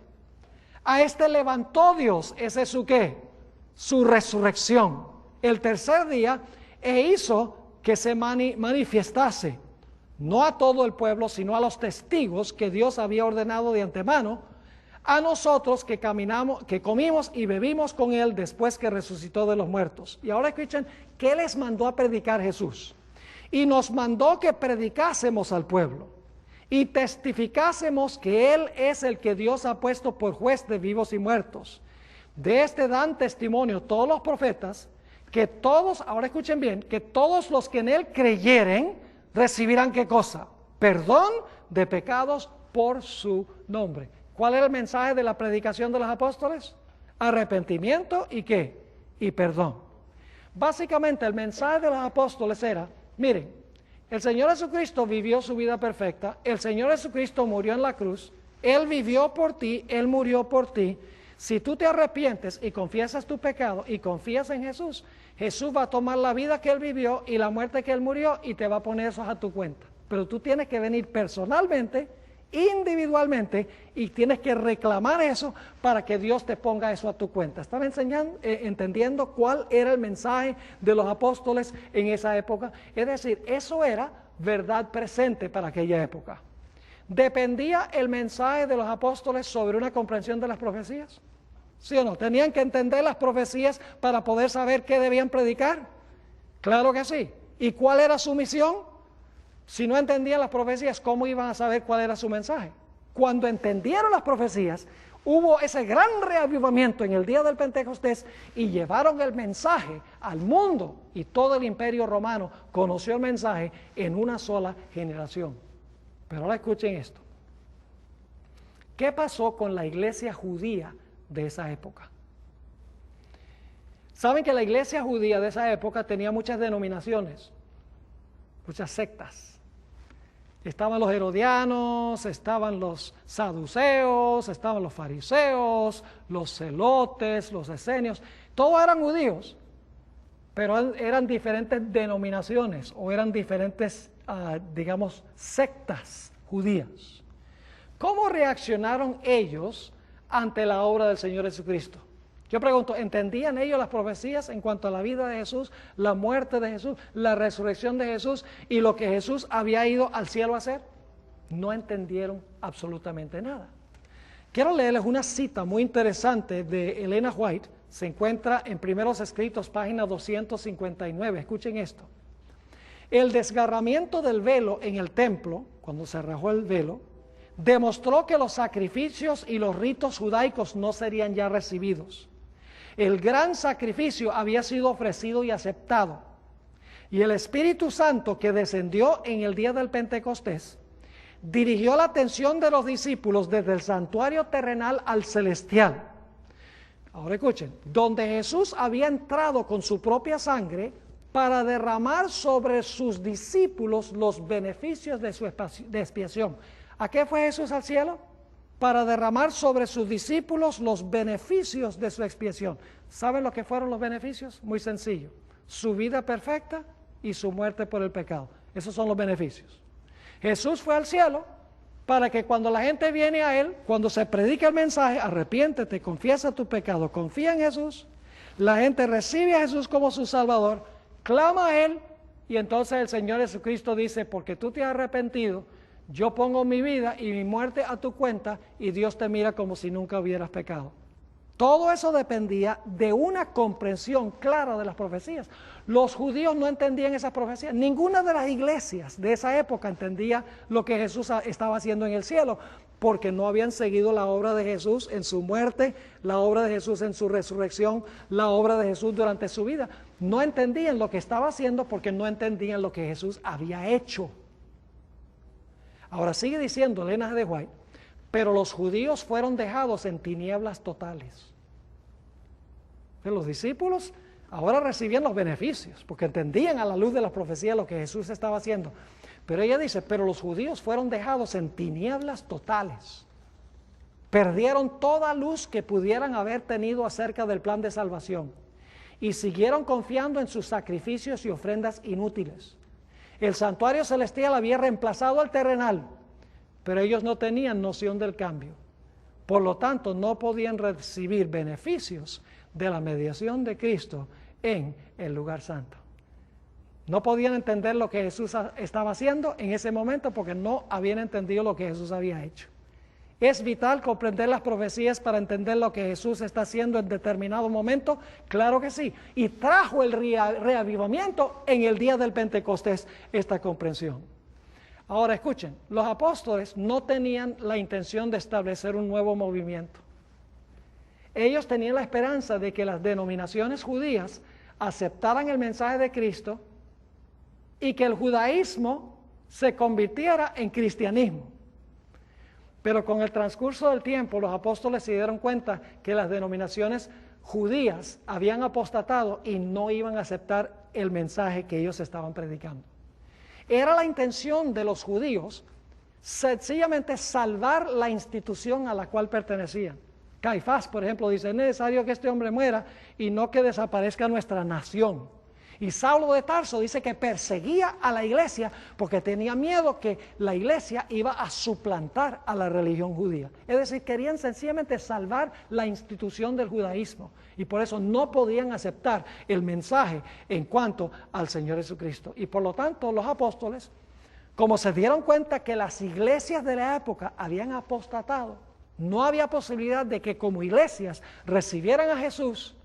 A este levantó Dios, ese es su ¿qué? Su resurrección, el tercer día, e hizo que se manifestase, no a todo el pueblo, sino a los testigos que Dios había ordenado de antemano, a nosotros que comimos y bebimos con él después que resucitó de los muertos. Y ahora escuchen, ¿qué les mandó a predicar Jesús? Y nos mandó que predicásemos al pueblo y testificásemos que él es el que Dios ha puesto por juez de vivos y muertos. De este dan testimonio todos los profetas, que todos, ahora escuchen bien, que todos los que en él creyeren recibirán ¿qué cosa? Perdón de pecados por su nombre. ¿Cuál era el mensaje de la predicación de los apóstoles? Arrepentimiento y ¿qué? Y perdón. Básicamente el mensaje de los apóstoles era, miren, el Señor Jesucristo vivió su vida perfecta, el Señor Jesucristo murió en la cruz, Él vivió por ti, Él murió por ti. Si tú te arrepientes y confiesas tu pecado y confías en Jesús, Jesús va a tomar la vida que Él vivió y la muerte que Él murió y te va a poner eso a tu cuenta. Pero tú tienes que venir personalmente, individualmente, y tienes que reclamar eso para que Dios te ponga eso a tu cuenta. ¿Están entendiendo cuál era el mensaje de los apóstoles en esa época? Es decir, eso era verdad presente para aquella época. ¿Dependía el mensaje de los apóstoles sobre una comprensión de las profecías? ¿Sí o no? ¿Tenían que entender las profecías para poder saber qué debían predicar? Claro que sí. ¿Y cuál era su misión? Si no entendían las profecías, ¿cómo iban a saber cuál era su mensaje? Cuando entendieron las profecías, hubo ese gran reavivamiento en el día del Pentecostés y llevaron el mensaje al mundo, y todo el imperio romano conoció el mensaje en una sola generación. Pero ahora escuchen esto. ¿Qué pasó con la iglesia judía de esa época? Saben que la iglesia judía de esa época tenía muchas denominaciones, muchas sectas. Estaban los herodianos, estaban los saduceos, estaban los fariseos, los celotes, los esenios, todos eran judíos, pero eran diferentes denominaciones o eran diferentes, digamos, sectas judías. ¿Cómo reaccionaron ellos ante la obra del Señor Jesucristo? Yo pregunto, ¿entendían ellos las profecías en cuanto a la vida de Jesús, la muerte de Jesús, la resurrección de Jesús y lo que Jesús había ido al cielo a hacer? No entendieron absolutamente nada. Quiero leerles una cita muy interesante de Elena White. Se encuentra en Primeros Escritos, página 259. Escuchen esto. El desgarramiento del velo en el templo, cuando se rajó el velo, demostró que los sacrificios y los ritos judaicos no serían ya recibidos. El gran sacrificio había sido ofrecido y aceptado. Y el Espíritu Santo, que descendió en el día del Pentecostés, dirigió la atención de los discípulos desde el santuario terrenal al celestial. Ahora escuchen, donde Jesús había entrado con su propia sangre para derramar sobre sus discípulos los beneficios de su expiación. ¿A qué fue Jesús al cielo? Para derramar sobre sus discípulos los beneficios de su expiación. ¿Saben lo que fueron los beneficios? Muy sencillo. Su vida perfecta y su muerte por el pecado. Esos son los beneficios. Jesús fue al cielo para que cuando la gente viene a Él, cuando se predica el mensaje, arrepiéntete, confiesa tu pecado, confía en Jesús, la gente recibe a Jesús como su Salvador, clama a Él, y entonces el Señor Jesucristo dice, porque tú te has arrepentido, yo pongo mi vida y mi muerte a tu cuenta, y Dios te mira como si nunca hubieras pecado. Todo eso dependía de una comprensión clara de las profecías. Los judíos no entendían esas profecías. Ninguna de las iglesias de esa época entendía lo que Jesús estaba haciendo en el cielo, porque no habían seguido la obra de Jesús en su muerte, la obra de Jesús en su resurrección, la obra de Jesús durante su vida. No entendían lo que estaba haciendo porque no entendían lo que Jesús había hecho. Ahora sigue diciendo Elena de White, pero los judíos fueron dejados en tinieblas totales. Los discípulos ahora recibían los beneficios, porque entendían a la luz de las profecías lo que Jesús estaba haciendo. Pero ella dice, pero los judíos fueron dejados en tinieblas totales. Perdieron toda luz que pudieran haber tenido acerca del plan de salvación y siguieron confiando en sus sacrificios y ofrendas inútiles. El santuario celestial había reemplazado al terrenal, pero ellos no tenían noción del cambio. Por lo tanto, no podían recibir beneficios de la mediación de Cristo en el lugar santo. No podían entender lo que Jesús estaba haciendo en ese momento porque no habían entendido lo que Jesús había hecho. ¿Es vital comprender las profecías para entender lo que Jesús está haciendo en determinado momento? Claro que sí. Y trajo el reavivamiento en el día del Pentecostés esta comprensión. Ahora escuchen, los apóstoles no tenían la intención de establecer un nuevo movimiento. Ellos tenían la esperanza de que las denominaciones judías aceptaran el mensaje de Cristo y que el judaísmo se convirtiera en cristianismo. Pero con el transcurso del tiempo, los apóstoles se dieron cuenta que las denominaciones judías habían apostatado y no iban a aceptar el mensaje que ellos estaban predicando. Era la intención de los judíos sencillamente salvar la institución a la cual pertenecían. Caifás, por ejemplo, dice, es necesario que este hombre muera y no que desaparezca nuestra nación. Y Saulo de Tarso dice que perseguía a la iglesia porque tenía miedo que la iglesia iba a suplantar a la religión judía. Es decir, querían sencillamente salvar la institución del judaísmo y por eso no podían aceptar el mensaje en cuanto al Señor Jesucristo. Y por lo tanto los apóstoles, como se dieron cuenta que las iglesias de la época habían apostatado, no había posibilidad de que como iglesias recibieran a Jesús,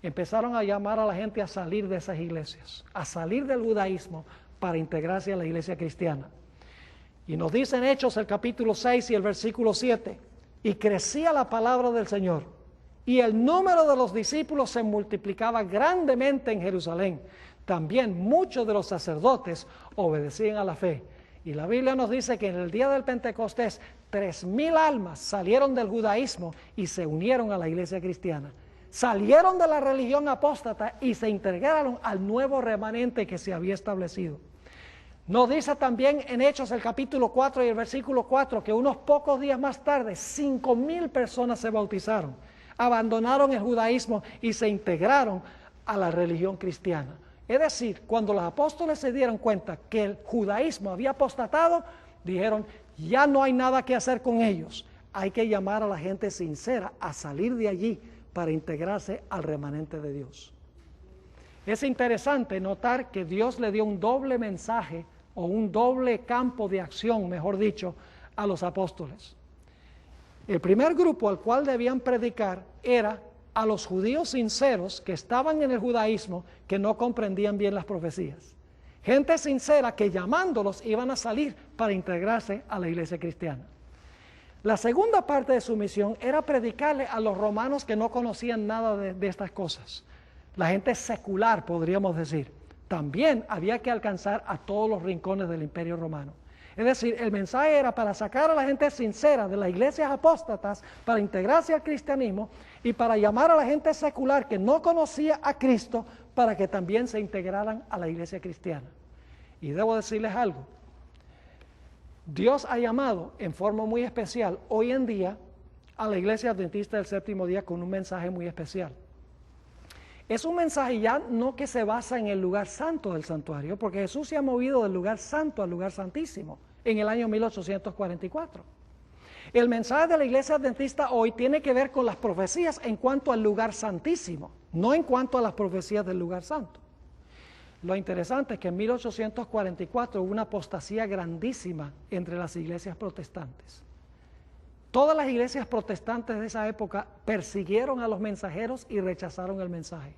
empezaron a llamar a la gente a salir de esas iglesias, a salir del judaísmo para integrarse a la iglesia cristiana. Y nos dice en Hechos el capítulo 6 y el versículo 7, y crecía la palabra del Señor, y el número de los discípulos se multiplicaba grandemente en Jerusalén. También muchos de los sacerdotes obedecían a la fe. Y la Biblia nos dice que en el día del Pentecostés 3,000 almas salieron del judaísmo y se unieron a la iglesia cristiana. Salieron de la religión apóstata y se integraron al nuevo remanente que se había establecido. Nos dice también en Hechos el capítulo 4 y el versículo 4 que unos pocos días más tarde 5,000 personas se bautizaron, abandonaron el judaísmo y se integraron a la religión cristiana. Es decir, cuando los apóstoles se dieron cuenta que el judaísmo había apostatado, dijeron, ya no hay nada que hacer con ellos, hay que llamar a la gente sincera a salir de allí para integrarse al remanente de Dios. Es interesante notar que Dios le dio un doble mensaje, o un doble campo de acción, mejor dicho, a los apóstoles. El primer grupo al cual debían predicar era a los judíos sinceros que estaban en el judaísmo, que no comprendían bien las profecías. Gente sincera que llamándolos iban a salir para integrarse a la iglesia cristiana. La segunda parte de su misión era predicarle a los romanos que no conocían nada de estas cosas. La gente secular, podríamos decir. También había que alcanzar a todos los rincones del Imperio Romano. Es decir, el mensaje era para sacar a la gente sincera de las iglesias apóstatas, para integrarse al cristianismo, y para llamar a la gente secular que no conocía a Cristo, para que también se integraran a la iglesia cristiana. Y debo decirles algo, Dios ha llamado en forma muy especial hoy en día a la iglesia adventista del séptimo día con un mensaje muy especial. Es un mensaje ya no que se basa en el lugar santo del santuario, porque Jesús se ha movido del lugar santo al lugar santísimo en el año 1844. El mensaje de la iglesia adventista hoy tiene que ver con las profecías en cuanto al lugar santísimo, no en cuanto a las profecías del lugar santo. Lo interesante es que en 1844 hubo una apostasía grandísima entre las iglesias protestantes. Todas las iglesias protestantes de esa época persiguieron a los mensajeros y rechazaron el mensaje.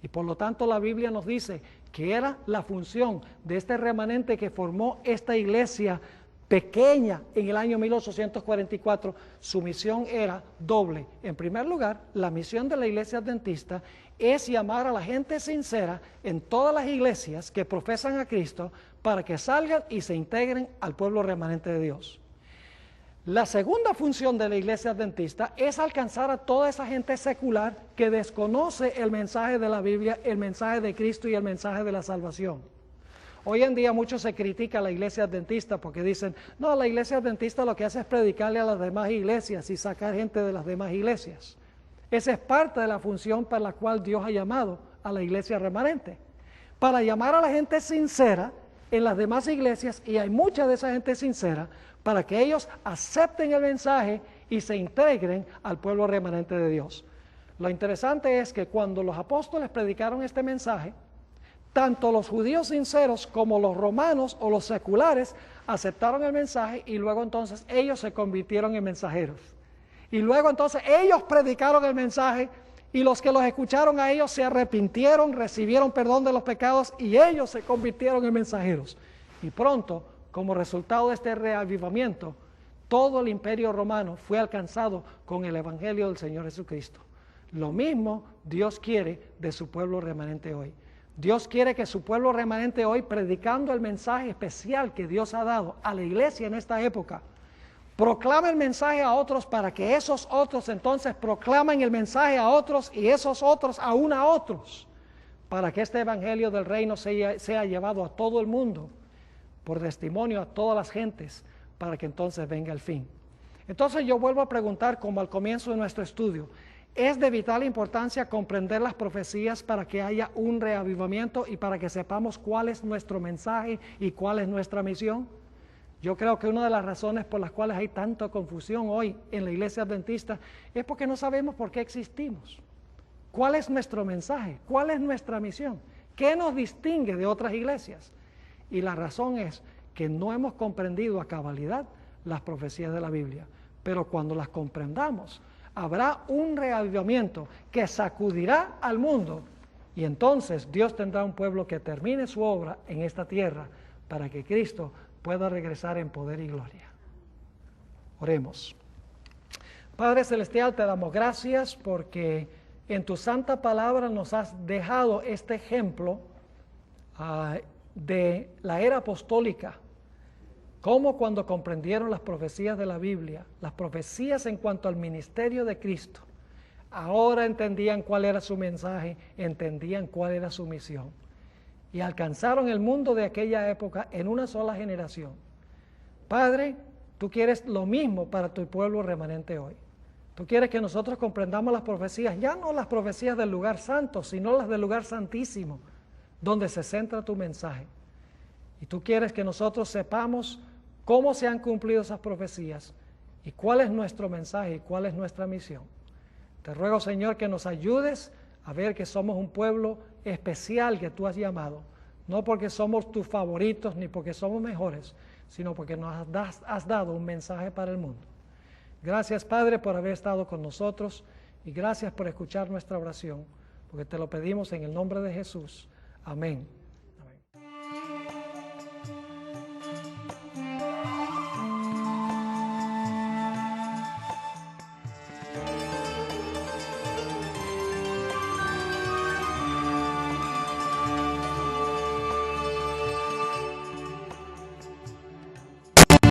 Y por lo tanto la Biblia nos dice que era la función de este remanente que formó esta iglesia pequeña en el año 1844, su misión era doble. En primer lugar, la misión de la iglesia adventista es llamar a la gente sincera en todas las iglesias que profesan a Cristo para que salgan y se integren al pueblo remanente de Dios. La segunda función de la iglesia adventista es alcanzar a toda esa gente secular que desconoce el mensaje de la Biblia, el mensaje de Cristo y el mensaje de la salvación. Hoy en día mucho se critica a la iglesia adventista porque dicen, no, la iglesia adventista lo que hace es predicarle a las demás iglesias y sacar gente de las demás iglesias. Esa es parte de la función para la cual Dios ha llamado a la iglesia remanente, para llamar a la gente sincera en las demás iglesias, y hay mucha de esa gente sincera, para que ellos acepten el mensaje y se integren al pueblo remanente de Dios. Lo interesante es que cuando los apóstoles predicaron este mensaje, tanto los judíos sinceros como los romanos o los seculares aceptaron el mensaje, y luego entonces ellos se convirtieron en mensajeros. Y luego entonces ellos predicaron el mensaje, y los que los escucharon a ellos se arrepintieron, recibieron perdón de los pecados, y ellos se convirtieron en mensajeros. Y pronto, como resultado de este reavivamiento, todo el imperio romano fue alcanzado con el evangelio del Señor Jesucristo. Lo mismo Dios quiere de su pueblo remanente hoy. Dios quiere que su pueblo remanente hoy, predicando el mensaje especial que Dios ha dado a la iglesia en esta época, proclame el mensaje a otros para que esos otros entonces proclamen el mensaje a otros, y esos otros aún a otros, para que este evangelio del reino sea llevado a todo el mundo por testimonio a todas las gentes, para que entonces venga el fin. Entonces yo vuelvo a preguntar, como al comienzo de nuestro estudio, ¿es de vital importancia comprender las profecías para que haya un reavivamiento y para que sepamos cuál es nuestro mensaje y cuál es nuestra misión? Yo creo que una de las razones por las cuales hay tanta confusión hoy en la iglesia adventista es porque no sabemos por qué existimos. ¿Cuál es nuestro mensaje? ¿Cuál es nuestra misión? ¿Qué nos distingue de otras iglesias? Y la razón es que no hemos comprendido a cabalidad las profecías de la Biblia. Pero cuando las comprendamos, habrá un reavivamiento que sacudirá al mundo, y entonces Dios tendrá un pueblo que termine su obra en esta tierra para que Cristo pueda regresar en poder y gloria. Oremos. Padre Celestial, te damos gracias porque en tu santa palabra nos has dejado este ejemplo de la era apostólica, como cuando comprendieron las profecías de la Biblia, las profecías en cuanto al ministerio de Cristo, ahora entendían cuál era su mensaje, entendían cuál era su misión, y alcanzaron el mundo de aquella época en una sola generación. Padre, tú quieres lo mismo para tu pueblo remanente hoy. Tú quieres que nosotros comprendamos las profecías, ya no las profecías del lugar santo, sino las del lugar santísimo, donde se centra tu mensaje. Y tú quieres que nosotros sepamos cómo se han cumplido esas profecías y cuál es nuestro mensaje y cuál es nuestra misión. Te ruego, Señor, que nos ayudes a ver que somos un pueblo especial que tú has llamado, no porque somos tus favoritos ni porque somos mejores, sino porque nos has dado un mensaje para el mundo. Gracias, Padre, por haber estado con nosotros y gracias por escuchar nuestra oración, porque te lo pedimos en el nombre de Jesús. Amén.